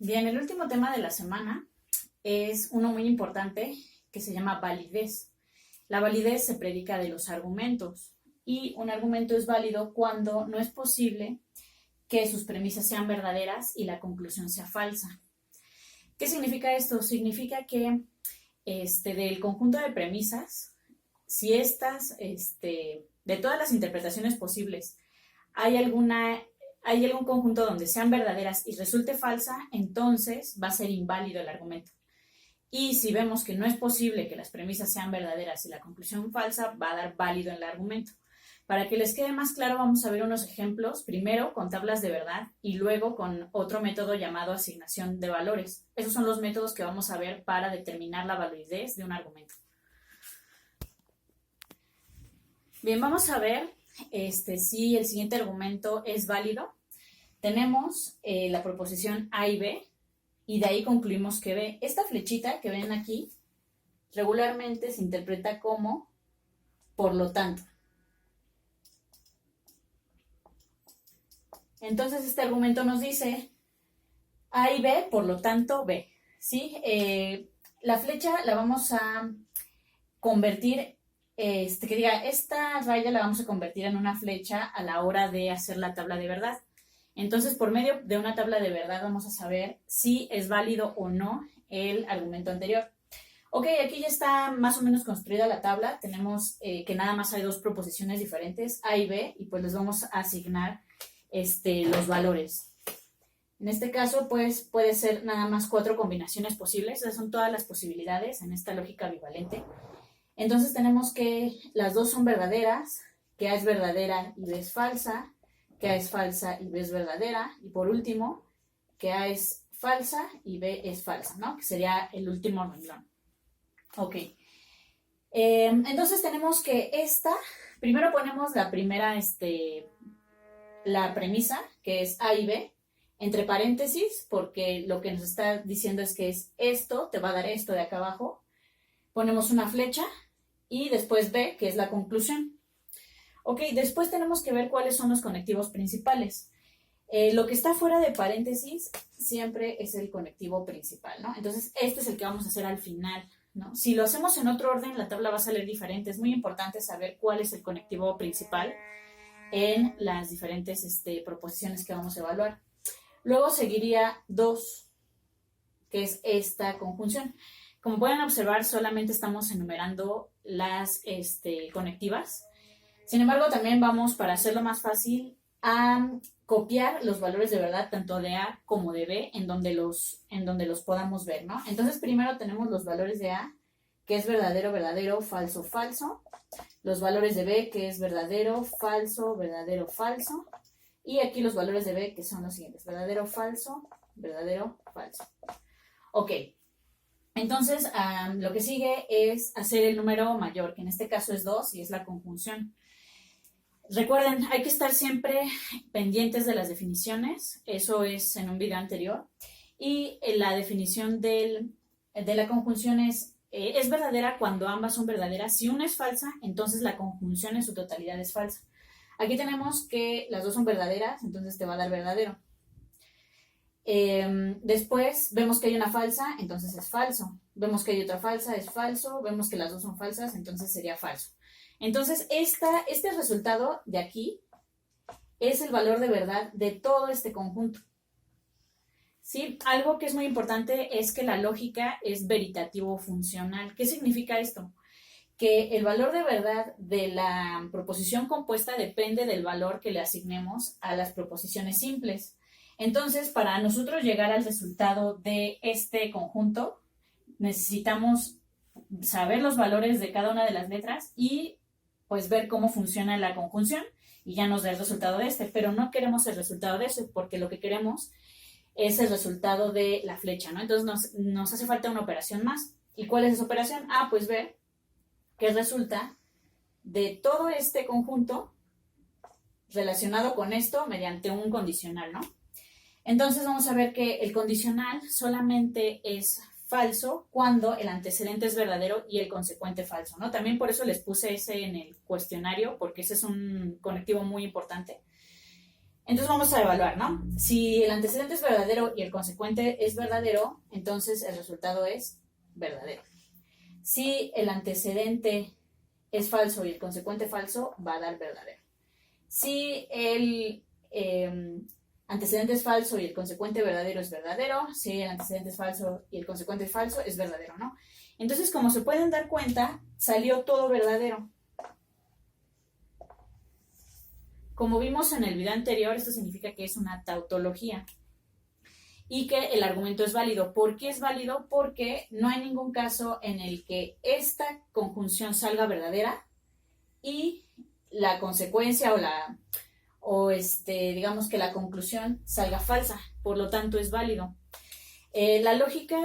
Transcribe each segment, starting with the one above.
Bien, el último tema de la semana es uno muy importante que se llama validez. La validez se predica de los argumentos y un argumento es válido cuando no es posible que sus premisas sean verdaderas y la conclusión sea falsa. ¿Qué significa esto? Significa que del conjunto de premisas, si estas, de todas las interpretaciones posibles, hay algún conjunto donde sean verdaderas y resulte falsa, entonces va a ser inválido el argumento. Y si vemos que no es posible que las premisas sean verdaderas y la conclusión falsa, va a dar válido el argumento. Para que les quede más claro, vamos a ver unos ejemplos, primero con tablas de verdad y luego con otro método llamado asignación de valores. Esos son los métodos que vamos a ver para determinar la validez de un argumento. Bien, vamos a ver si el siguiente argumento es válido. Tenemos la proposición A y B y de ahí concluimos que B. Esta flechita que ven aquí regularmente se interpreta como por lo tanto. Entonces este argumento nos dice A y B, por lo tanto B. ¿Sí? La flecha la vamos a convertir, esta raya la vamos a convertir en una flecha a la hora de hacer la tabla de verdad. Entonces, por medio de una tabla de verdad vamos a saber si es válido o no el argumento anterior. Ok, aquí ya está más o menos construida la tabla. Tenemos que nada más hay dos proposiciones diferentes, A y B, y pues les vamos a asignar los valores. En este caso, pues puede ser nada más 4 combinaciones posibles. Esas son todas las posibilidades en esta lógica bivalente. Entonces tenemos que las dos son verdaderas, que A es verdadera y B es falsa, que A es falsa y B es verdadera, y por último, que A es falsa y B es falsa, ¿no? Que sería el último renglón. Ok. Entonces tenemos que primero ponemos la primera, la premisa, que es A y B, entre paréntesis, porque lo que nos está diciendo es que es esto, te va a dar esto de acá abajo. Ponemos una flecha y después B, que es la conclusión. Ok, después tenemos que ver cuáles son los conectivos principales. Lo que está fuera de paréntesis siempre es el conectivo principal, ¿no? Entonces, este es el que vamos a hacer al final, ¿no? Si lo hacemos en otro orden, la tabla va a salir diferente. Es muy importante saber cuál es el conectivo principal en las diferentes proposiciones que vamos a evaluar. Luego seguiría 2, que es esta conjunción. Como pueden observar, solamente estamos enumerando las conectivas. Sin embargo, también vamos, para hacerlo más fácil, a copiar los valores de verdad, tanto de A como de B, en donde los podamos ver, ¿no? Entonces, primero tenemos los valores de A, que es verdadero, verdadero, falso, falso. Los valores de B, que es verdadero, falso, verdadero, falso. Y aquí los valores de B, que son los siguientes: verdadero, falso, verdadero, falso. Ok. Entonces, lo que sigue es hacer el número mayor, que en este caso es 2 y es la conjunción. Recuerden, hay que estar siempre pendientes de las definiciones, eso es en un video anterior. Y la definición de la conjunción es verdadera cuando ambas son verdaderas. Si una es falsa, entonces la conjunción en su totalidad es falsa. Aquí tenemos que las dos son verdaderas, entonces te va a dar verdadero. Después vemos que hay una falsa, entonces es falso. Vemos que hay otra falsa, es falso. Vemos que las dos son falsas, entonces sería falso. Entonces, este resultado de aquí es el valor de verdad de todo este conjunto. ¿Sí? Algo que es muy importante es que la lógica es veritativo funcional. ¿Qué significa esto? Que el valor de verdad de la proposición compuesta depende del valor que le asignemos a las proposiciones simples. Entonces, para nosotros llegar al resultado de este conjunto, necesitamos saber los valores de cada una de las letras y pues ver cómo funciona la conjunción y ya nos da el resultado de pero no queremos el resultado de porque lo que queremos es el resultado de la flecha, ¿no? Entonces nos hace falta una operación más. ¿Y cuál es esa operación? Pues ver que resulta de todo este conjunto relacionado con esto mediante un condicional, ¿no? Entonces vamos a ver que el condicional solamente es falso cuando el antecedente es verdadero y el consecuente falso, ¿no? También por eso les puse ese en el cuestionario, porque ese es un conectivo muy importante. Entonces vamos a evaluar, ¿no? Si el antecedente es verdadero y el consecuente es verdadero, entonces el resultado es verdadero. Si el antecedente es falso y el consecuente falso, va a dar verdadero. Si el antecedente es falso y el consecuente verdadero es verdadero, si el antecedente es falso y el consecuente es falso, es verdadero, ¿no? Entonces, como se pueden dar cuenta, salió todo verdadero. Como vimos en el video anterior, esto significa que es una tautología y que el argumento es válido. ¿Por qué es válido? Porque no hay ningún caso en el que esta conjunción salga verdadera y la consecuencia digamos que la conclusión salga falsa. Por lo tanto, es válido. La lógica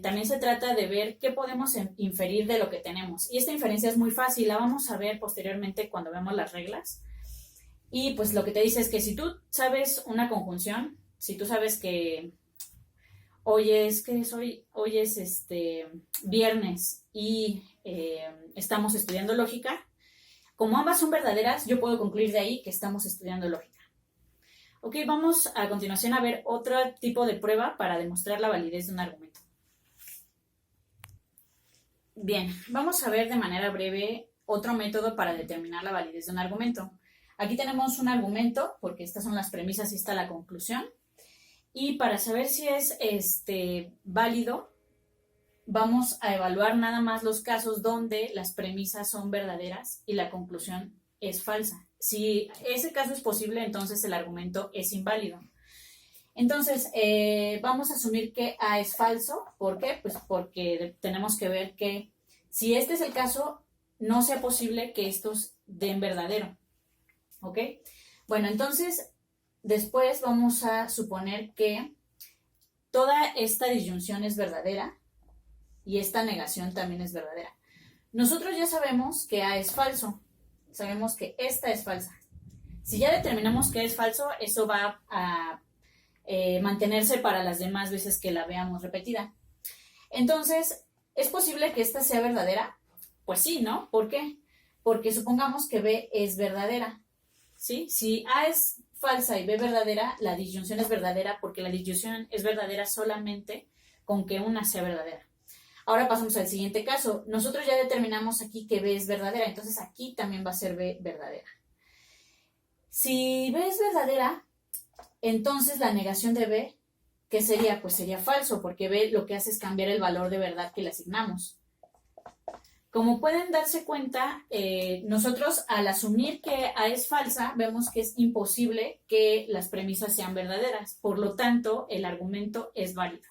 también se trata de ver qué podemos inferir de lo que tenemos. Y esta inferencia es muy fácil, la vamos a ver posteriormente cuando vemos las reglas. Y pues lo que te dice es que si tú sabes una conjunción, si tú sabes que hoy es viernes y estamos estudiando lógica, como ambas son verdaderas, yo puedo concluir de ahí que estamos estudiando lógica. Ok, vamos a continuación a ver otro tipo de prueba para demostrar la validez de un argumento. Bien, vamos a ver de manera breve otro método para determinar la validez de un argumento. Aquí tenemos un argumento, porque estas son las premisas y está la conclusión. Y para saber si es válido, vamos a evaluar nada más los casos donde las premisas son verdaderas y la conclusión es falsa. Si ese caso es posible, entonces el argumento es inválido. Entonces, vamos a asumir que A es falso. ¿Por qué? Pues porque tenemos que ver que si este es el caso, no sea posible que estos den verdadero. ¿Ok? Bueno, entonces, después vamos a suponer que toda esta disyunción es verdadera y esta negación también es verdadera. Nosotros ya sabemos que A es falso. Sabemos que esta es falsa. Si ya determinamos que es falso, eso va a mantenerse para las demás veces que la veamos repetida. Entonces, ¿es posible que esta sea verdadera? Pues sí, ¿no? ¿Por qué? Porque supongamos que B es verdadera. ¿Sí? Si A es falsa y B verdadera, la disyunción es verdadera porque la disyunción es verdadera solamente con que una sea verdadera. Ahora pasamos al siguiente caso. Nosotros ya determinamos aquí que B es verdadera, entonces aquí también va a ser B verdadera. Si B es verdadera, entonces la negación de B, ¿qué sería? Pues sería falso, porque B lo que hace es cambiar el valor de verdad que le asignamos. Como pueden darse cuenta, nosotros al asumir que A es falsa, vemos que es imposible que las premisas sean verdaderas. Por lo tanto, el argumento es válido.